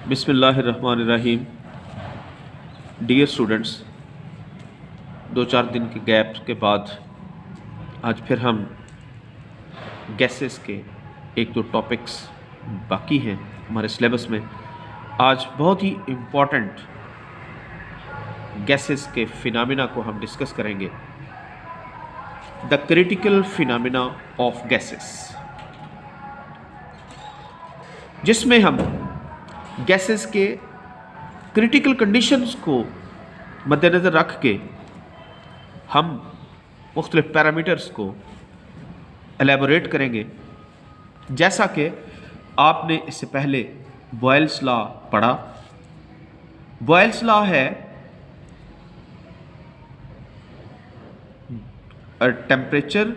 बिस्मिल्लाहिर्रहमानिर्रहीम। Dear students, 2-4 दिन के गैप के बाद आज फिर हम गैसेस के एक दो टॉपिक्स बाकी हैं हमारे सिलेबस में। आज बहुत ही इम्पॉर्टेंट गैसेस के फिनोमेना को हम डिस्कस करेंगे। The critical phenomena of gases, जिसमें हम गैसेस के क्रिटिकल कंडीशंस को मद्देनज़र रख के हम मुख्तलिफ पैरामीटर्स को एलेबोरेट करेंगे। जैसा कि आपने इससे पहले बॉयल्स लॉ पढ़ा। बॉयल्स लॉ है टेम्परेचर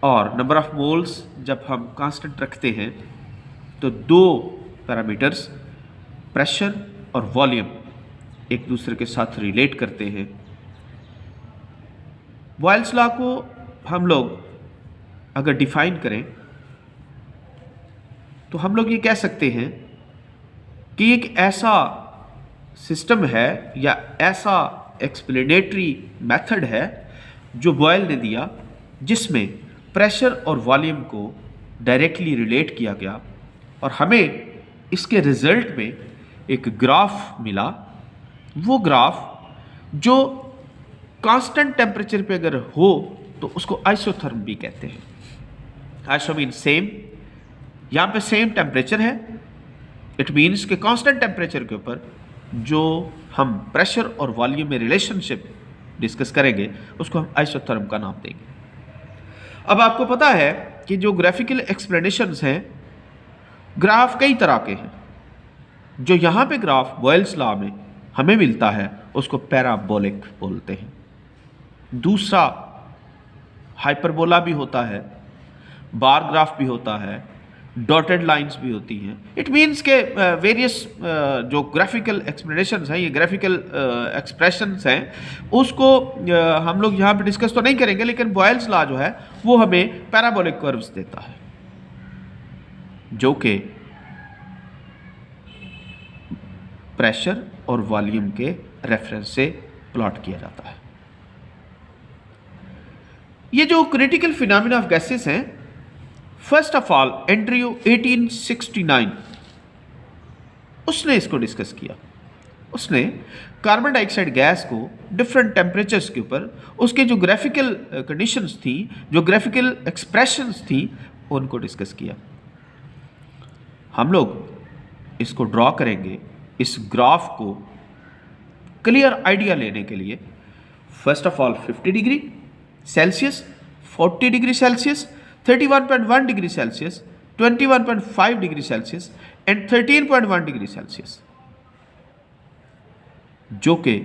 और नंबर ऑफ मोल्स जब हम कांस्टेंट रखते हैं तो दो पैरामीटर्स प्रेशर और वॉल्यूम एक दूसरे के साथ रिलेट करते हैं। बॉयल्स लॉ को हम लोग अगर डिफाइन करें तो हम लोग ये कह सकते हैं कि एक ऐसा सिस्टम है या ऐसा एक्सप्लेनेटरी मेथड है जो बॉयल ने दिया, जिसमें प्रेशर और वॉल्यूम को डायरेक्टली रिलेट किया गया और हमें इसके रिजल्ट में एक ग्राफ मिला। वो ग्राफ जो कांस्टेंट टेम्परेचर पे अगर हो तो उसको आइसोथर्म भी कहते हैं। आइसो मीन सेम, यहाँ पे सेम टेम्परेचर है। इट मीन्स कि कांस्टेंट टेम्परेचर के ऊपर जो हम प्रेशर और वॉल्यूम में रिलेशनशिप डिस्कस करेंगे उसको हम आइसोथर्म का नाम देंगे। अब आपको पता है कि जो ग्राफिकल एक्सप्लेनेशंस हैं, ग्राफ कई तरह के हैं। जो यहाँ पे ग्राफ बॉयल्स लॉ में हमें मिलता है उसको पैराबोलिक बोलते हैं। दूसरा हाइपरबोला भी होता है, बार ग्राफ भी होता है, डॉटेड लाइंस भी होती हैं। इट मीन्स के वेरियस जो ग्राफिकल एक्सप्लेनेशंस हैं, ये ग्राफिकल एक्सप्रेशंस हैं, उसको हम लोग यहाँ पे डिस्कस तो नहीं करेंगे, लेकिन बॉयल्स लॉ जो है वो हमें पैराबोलिक कर्व्स देता है जो कि प्रेशर और वॉल्यूम के रेफरेंस से प्लॉट किया जाता है। ये जो क्रिटिकल फिनोमेना ऑफ गैसेस हैं, फर्स्ट ऑफ ऑल एंड्रयू 1869 उसने इसको डिस्कस किया। उसने कार्बन डाइऑक्साइड गैस को डिफरेंट टेम्परेचर्स के ऊपर उसके जो ग्राफिकल कंडीशंस थी, जो ग्राफिकल एक्सप्रेशंस थी, उनको डिस्कस किया। हम लोग इसको ड्रॉ करेंगे। इस ग्राफ को क्लियर आइडिया लेने के लिए first of all 50 degree Celsius, 40 degree Celsius, 31.1 degree Celsius, 21.5 degree Celsius and 13.1 degree Celsius, जो कि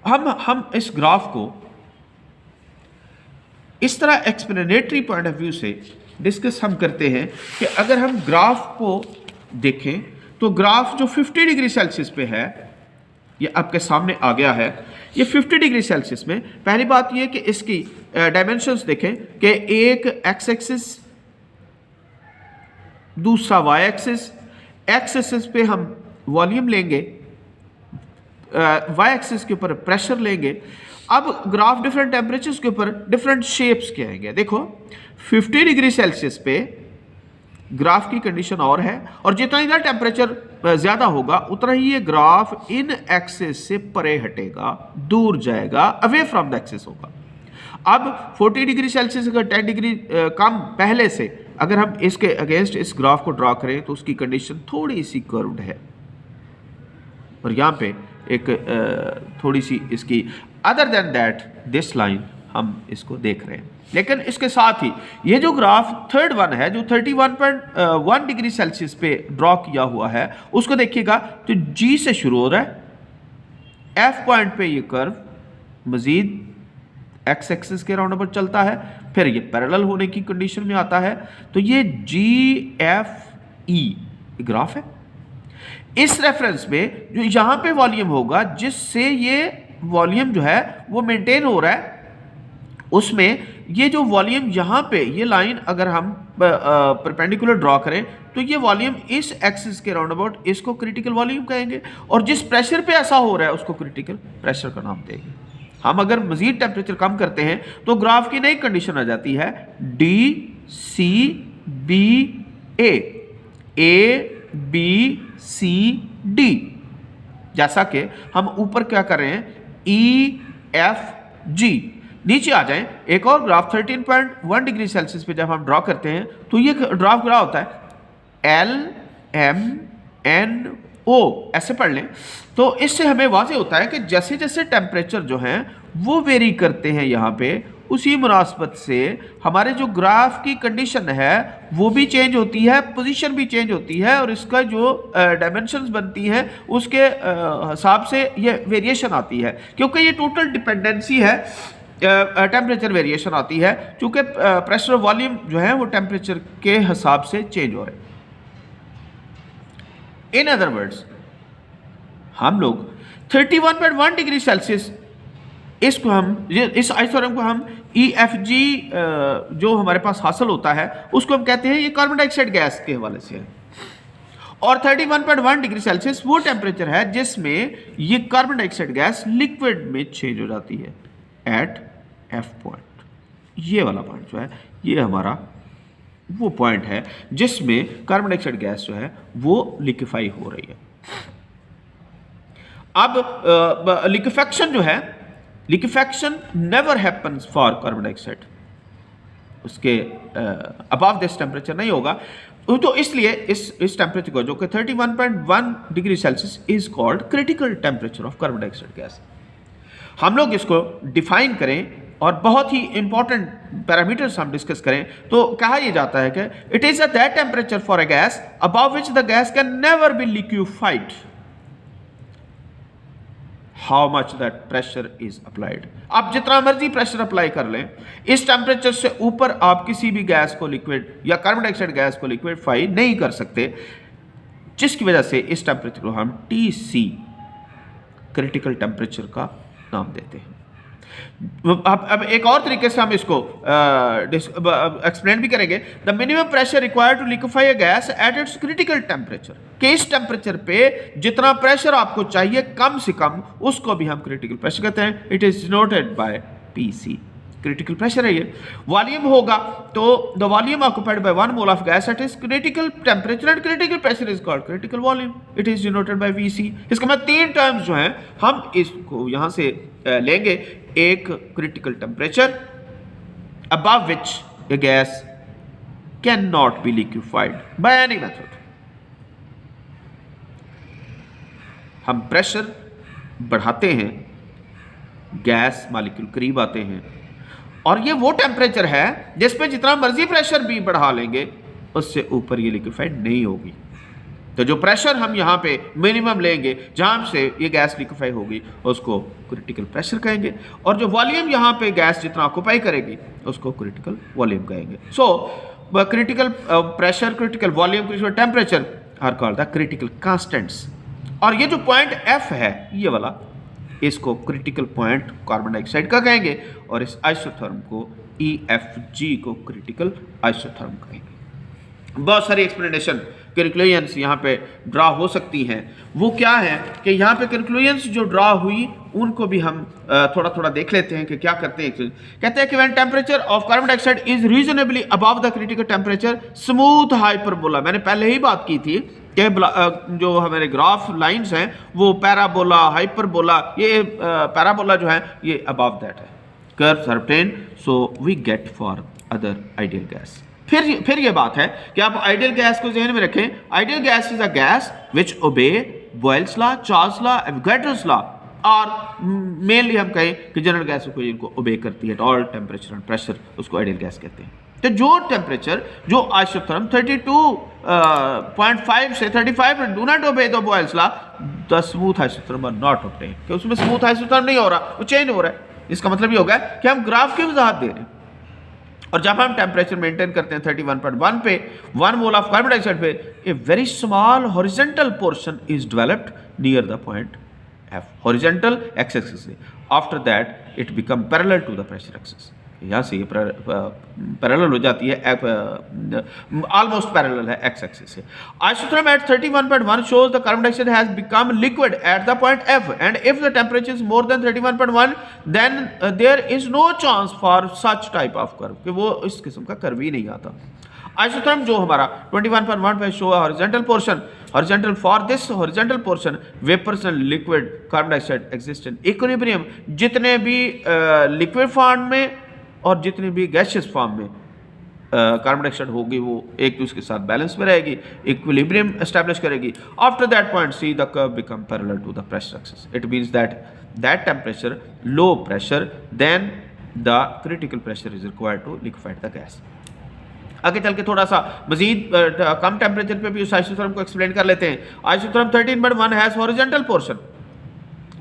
हम इस ग्राफ को इस तरह एक्सप्लेनेटरी पॉइंट ऑफ व्यू से डिस्कस हम करते हैं कि अगर हम ग्राफ को देखें तो ग्राफ जो 50 डिग्री सेल्सियस पे है, ये आपके सामने आ गया है। ये 50 डिग्री सेल्सियस में पहली बात ये कि इसकी डायमेंशंस देखें कि एक एक्स एक्सिस, दूसरा वाई एक्सिस। एक्स एक्सिस पे हम वॉल्यूम लेंगे, वाई एक्सिस के ऊपर प्रेशर लेंगे। अब ग्राफ डिफरेंट टेम्परेचर्स के ऊपर डिफरेंट शेप्स के आएंगे। देखो 50 डिग्री सेल्सियस पे ग्राफ की कंडीशन और है, और जितना ही टेम्परेचर ज्यादा होगा उतना ही ये ग्राफ इन एक्सिस से परे हटेगा, दूर जाएगा, अवे फ्रॉम द एक्सिस होगा। अब 40 डिग्री सेल्सियस अगर 10 डिग्री कम पहले से अगर हम इसके अगेंस्ट इस ग्राफ को ड्रॉ करें तो उसकी कंडीशन थोड़ी सी कर्व्ड है, और यहाँ पे एक थोड़ी सी इसकी, other than that this line हम इसको देख रहे हैं। लेकिन इसके साथ ही ये जो ग्राफ थर्ड वन है जो 31.1 डिग्री सेल्सियस पे ड्रॉ किया हुआ है, उसको देखिएगा तो जी से शुरू हो रहा है। एफ पॉइंट पे ये कर्व मजीद एक्स एक्सिस के राउंड पर चलता है, फिर ये पैरेलल होने की कंडीशन में आता है। तो ये जी एफ ई ग्राफ है। इस रेफरेंस में जो यहां पे वॉल्यूम होगा, जिससे ये वॉल्यूम जो है वो मेंटेन हो रहा है, उसमें ये जो वॉल्यूम यहाँ पे ये लाइन अगर हम परपेंडिकुलर ड्रॉ करें तो ये वॉल्यूम इस एक्सिस के राउंड अबाउट इसको क्रिटिकल वॉल्यूम कहेंगे, और जिस प्रेशर पे ऐसा हो रहा है उसको क्रिटिकल प्रेशर का नाम देंगे। हम अगर मजीद टेम्परेचर कम करते हैं तो ग्राफ की नई कंडीशन आ जाती है DCBA, ABCD, जैसा कि हम ऊपर क्या कर रहे हैं EFG। नीचे आ जाएं, एक और ग्राफ 13.1 डिग्री सेल्सियस पे जब हम ड्रॉ करते हैं तो ये ग्राफ क्या होता है LMNO, ऐसे पढ़ लें। तो इससे हमें वाज़ेह होता है कि जैसे जैसे टेम्परेचर जो हैं वो वेरी करते हैं यहाँ पे, उसी मुनासबत से हमारे जो ग्राफ की कंडीशन है वो भी चेंज होती है, पोजीशन भी चेंज होती है, और इसका जो डायमेंशंस बनती हैं उसके हिसाब से ये वेरिएशन आती है, क्योंकि ये टोटल डिपेंडेंसी है, टेम्परेचर वेरिएशन आती है, क्योंकि प्रेशर वॉल्यूम जो है वो टेम्परेचर के हिसाब से चेंज हो रहे हैं। इन अदर वर्ड्स, हम लोग 31.1 डिग्री सेल्सियस इसको हम इस आइसोथर्म को हम EFG जो हमारे पास हासिल होता है उसको हम कहते हैं ये कार्बन डाइऑक्साइड गैस के हवाले से है, और 31.1 डिग्री सेल्सियस वो टेम्परेचर है जिसमें ये कार्बन डाइऑक्साइड गैस लिक्विड में चेंज हो जाती है एट F पॉइंट। ये वाला पॉइंट जो है ये हमारा वो पॉइंट है जिसमें कार्बन डाइऑक्साइड गैस जो है वो लिक्विफाई हो रही है। अब लिक्विफेक्शन जो है, liquefaction never happens for carbon dioxide, उसके अबव दिस टेम्परेचर नहीं होगा। तो इसलिए इस टेम्परेचर को जो कि 31.1 degree Celsius is called critical temperature of carbon dioxide gas. हम लोग इसको डिफाइन करें और बहुत ही इंपॉर्टेंट पैरामीटर्स हम डिस्कस करें तो कहा यह जाता है कि it is that temperature for a gas above which the gas can never be liquefied, how much that pressure is applied. आप जितना मर्जी प्रेशर अप्लाई कर लें, इस टेम्परेचर से ऊपर आप किसी भी गैस को लिक्विड या कार्बन डाइऑक्साइड गैस को लिक्विफाई नहीं कर सकते, जिसकी वजह से इस टेम्परेचर को हम TC क्रिटिकल टेम्परेचर का नाम देते हैं। अब एक और तरीके से हम इसको एक्सप्लेन भी करेंगे। The minimum pressure required to liquefy a gas at its critical temperature, कि इस टेम्परेचर पे जितना प्रेशर आपको चाहिए कम से कम उसको भी हम क्रिटिकल प्रेशर कहते हैं। It is denoted by PC, critical pressure है ये। वॉल्यूम होगा तो the volume occupied by 1 mole of gas at is critical temperature and critical pressure is called critical volume, it is denoted by VC। इसका मतलब 3 terms जो हैं हम इसको यहां से लेंगे। एक critical temperature above which a gas cannot be liquefied by any method। हम प्रेशर बढ़ाते हैं, गैस मॉलिक्यूल करीब आते हैं, और ये वो टेम्परेचर है जिस पे जितना मर्जी प्रेशर भी बढ़ा लेंगे उससे ऊपर ये लिक्विफाइड नहीं होगी। तो जो प्रेशर हम यहाँ पे मिनिमम लेंगे जहाँ से ये गैस लिक्विफाई होगी उसको क्रिटिकल प्रेशर कहेंगे, और जो वॉल्यूम यहाँ पे गैस जितना ऑक्युपाई करेगी उसको क्रिटिकल वॉल्यूम कहेंगे। So critical pressure, critical volume, critical temperature are called the critical constants. और ये जो पॉइंट F है ये वाला, इसको क्रिटिकल पॉइंट कार्बन डाइऑक्साइड का कहेंगे, और इस आइसोथर्म को EFG को क्रिटिकल आइसोथर्म कहेंगे। बहुत सारी एक्सप्लेनेशन कंक्लूजन्स यहाँ पे ड्रा हो सकती हैं। वो क्या है कि यहाँ पे कंक्लूजन्स जो ड्रा हुई उनको भी हम थोड़ा थोड़ा देख लेते हैं कि क्या करते हैं। कहते हैं कि when temperature of carbon dioxide is reasonably above the critical temperature smooth hyperbola. मैंने पहले ही बात की थी कि जो हमारे ग्राफ लाइंस हैं वो पैराबोला, हाइपरबोला, ये पैराबोला जो है ये अबव दैट है, curves are obtained, so we get for other ideal gas. फिर ये बात है कि आप आइडियल गैस को ज़हन में रखें। Ideal gas is a gas which obey Boyle's law, Charles law, Avogadro's law, और मेनली हम कहें कि जनरल गैस को इनको ओबे करती है, ऑल टेम्परेचर एंड प्रेशर, उसको आइडियल गैस कहते हैं। तो जो टेम्परेचर जो आइसोथर्म 32.5 से 35 do not obey the Boyle's law, the smooth isotherm are not obtained, कि उसमें स्मूथ आइसोथर्म नहीं हो रहा, वो चेंज हो रहा है। इसका मतलब ये होगा कि हम ग्राफ की वजाहत दे रहे हैं, और जब हम टेम्परेचर मेंटेन करते हैं 31.1 पे 1 मोल ऑफ कार्बन डाइऑक्साइड पे, a very small horizontal portion is developed near the point F, horizontal x axis से। After that it become parallel to the pressure axis. यहाँ से ये पैरेलल हो जाती है, ऑलमोस्ट पैरेलल है एक्स एक्सिस से। Isotherm at 31.1 shows the carbon dioxide has become liquid at the point F, and if the temperature is more than 31.1 then there is no chance for such type of curve, कि वो इस किस्म का curve ही नहीं आता। Isotherm जो हमारा 21.1 पे शो है horizontal portion, horizontal for this horizontal portion vapours and liquid carbon dioxide exist in equilibrium, जितने भी लिक्विड फॉर्म में और जितने भी गैसियस फॉर्म में कार्बन डाइऑक्साइड होगी वो एक दूसरे के साथ बैलेंस में रहेगी, इक्विलिब्रियम एस्टैब्लिश करेगी। After that point C the curve become parallel to the pressure axis. It means that temperature low pressure than the critical pressure is required to liquefied the gas. आगे चल के थोड़ा सा मजीद कम temperature पे भी उस isotherm को एक्सप्लेन कर लेते हैं। Isotherm 13.1 has horizontal portion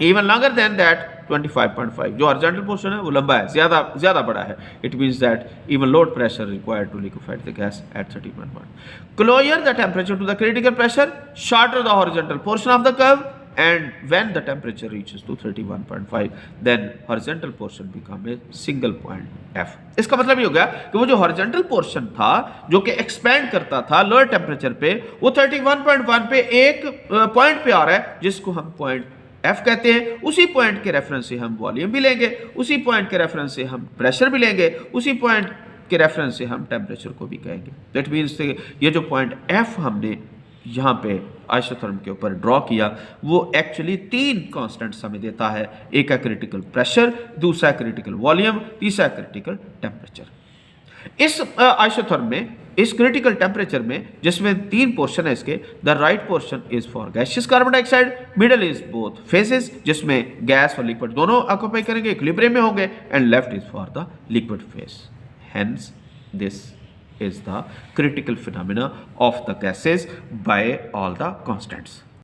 even longer than that 25.5, जो हॉरिजॉन्टल पोर्शन है वो लंबा है, ज्यादा बड़ा है। It means that even lower pressure required to liquefied the gas at 13.1। Closer the temperature to the critical pressure, shorter the horizontal portion of the curve, and when the temperature reaches to 31.5 then horizontal portion become a single point F। इसका मतलब ये हो गया कि वो जो horizontal portion था जो कि expand करता था lower temperature पे, वो 31.1 पे एक पॉइंट पे आ रहा है जिसको हम पॉइंट F कहते हैं। उसी पॉइंट के रेफरेंस से हम वॉल्यूम भी लेंगे, उसी पॉइंट के रेफरेंस से हम प्रेशर भी लेंगे, उसी पॉइंट के रेफरेंस से हम टेम्परेचर को भी कहेंगे। दैट मीन्स ये जो पॉइंट F हमने यहाँ पे आइसोथर्म के ऊपर ड्रॉ किया वो एक्चुअली 3 कांस्टेंट्स हमें देता है। एक है क्रिटिकल प्रेशर, दूसरा है क्रिटिकल वॉल्यूम, तीसरा है क्रिटिकल टेम्परेचर। इस आइसोथर्म में, इस क्रिटिकल टेम्परेचर में जिसमें 3 पोर्शन है इसके, the right portion is for gaseous carbon dioxide, middle is both phases जिसमें गैस और लिक्विड दोनों ऑक्यूपाई करेंगे, इक्विलिब्रियम में होंगे, and left is for the liquid phase. Hence this is the critical phenomena of the gases by all the constants।